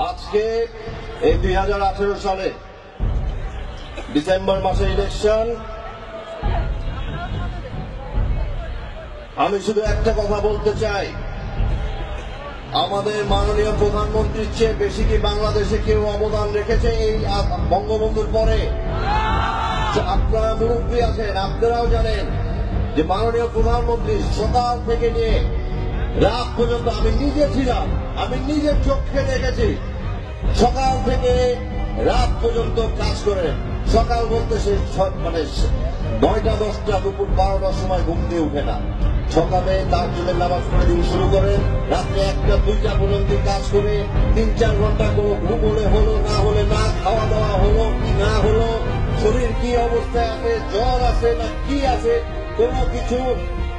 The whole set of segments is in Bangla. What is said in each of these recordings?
আজকে এই 2018 সালে ডিসেম্বর মাসে ইলেকশন। আমি শুধু একটা কথা বলতে চাই, আমাদের মাননীয় প্রধানমন্ত্রীর চেয়ে বেশি কি বাংলাদেশে কেউ অবদান রেখেছে এই বঙ্গবন্ধুর পরে? আপনারা মুরব্বী আছেন, আপনারাও জানেন যে মাননীয় প্রধানমন্ত্রী সকাল থেকে নিয়ে রাত পর্যন্ত, আমি নিজে ছিলাম, আমি নিজের চোখে দেখেছি, সকাল থেকে রাত পর্যন্ত কাজ করে। সকাল বলতে সে মানে 9টা 10টা দুপুর 12টার সময় ঘুম দিয়ে উঠে না। সকালে তাহাজ্জুদের নামাজ পড়ে দিন শুরু করেন, রাত্রে 1টা 2টা পর্যন্ত কাজ করে 3-4 ঘন্টা কোনো ঘুম হলো না হলে না, খাওয়া দাওয়া হলো কি না হলো, শরীর কি অবস্থায় আছে, জ্বর আছে না কি আছে, কোনো কিছু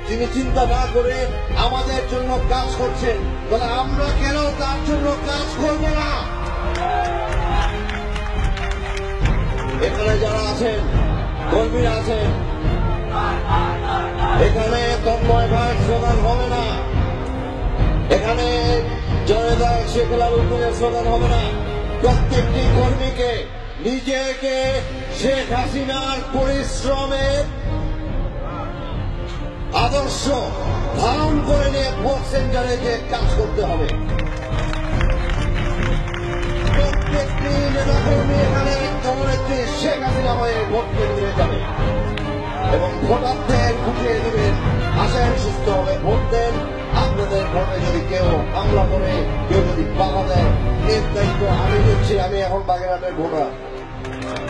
তিনি চিন্তা না করে আমাদের জন্য কাজ করছেন। তাহলে আমরা কেন তার জন্য কাজ করব না? এখানে যারা আছেন, কর্মীরা আছেন, এখানে তন্ময় ভাইয়ের স্লোগান হবে না, এখানে জনতা শেখ আলাউদ্দিনের স্লোগান হবে না। প্রত্যেকটি কর্মীকে নিজেকে শেখ হাসিনার পরিশ্রমের আদর্শ ধারণ করে নিয়ে ভোট সেন্টারে যে কাজ করতে হবে। প্রত্যেকটি নেতাকর্মী এখানে জননেত্রী শেখ হাসিনা হয়ে ভোট কেন্দ্রে যাবে এবং ভোটারদের বুঝিয়ে দেবেন, আসেন সুস্থ হবে ভোট দেন। আপনাদের ভোটে যদি কেউ হামলা করে, কেউ যদি বাধা দেয়, এর দায়িত্ব আমি নিচ্ছি। আমি এখন বাগেরহাটের ভোটার,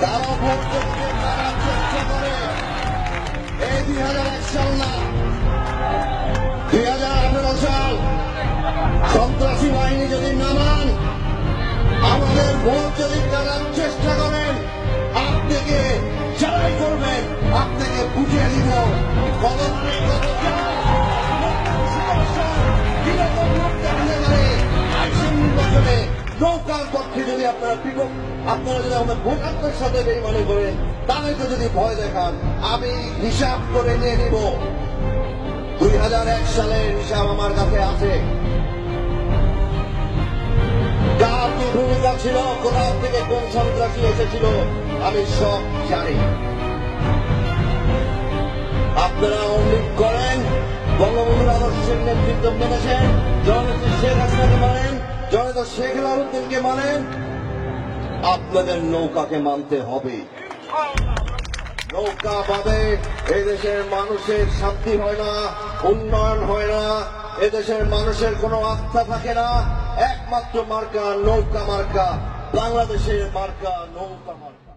তারা ভোট করতে তারা চেষ্টা করে। এই 2001 সাল না, 2018 সাল সন্ত্রাসী বাহিনী যদি নামান, আমাদের ভোট যদি করার চেষ্টা করেন, আপনাকে যারাই করবেন আপনাকে বুঝিয়ে দিব নৌকার পক্ষে যদি আপনারা আপনারা যদি আমাদের ভোটারদের সাথে বেইমানি করেন, তাদেরকে যদি ভয় দেখান, আমি হিসাব করে নিয়ে নিব। 2001 সালের হিসাব আমার কাছে আছে। কার কি ভূমিকা ছিল, কোথা থেকে কোন সন্ত্রাসী এসেছিল, আমি সব জানি। আপনারা উল্লেখ করেন, বঙ্গবন্ধুর আদর্শের নেতৃত্ব মেনেছেন, জননেত্রী শেখ হাসিনাকে মানেন, জননেতা শেখ আলাউদ্দিনকে মানেন, আপনাদের নৌকাকে মানতে হবে। নৌকা বাদে এদেশের মানুষের শান্তি হয় না, উন্নয়ন হয় না, এদেশের মানুষের কোনো আস্থা থাকে না। একমাত্র মার্কা নৌকা মার্কা, বাংলাদেশের মার্কা নৌকা মার্কা।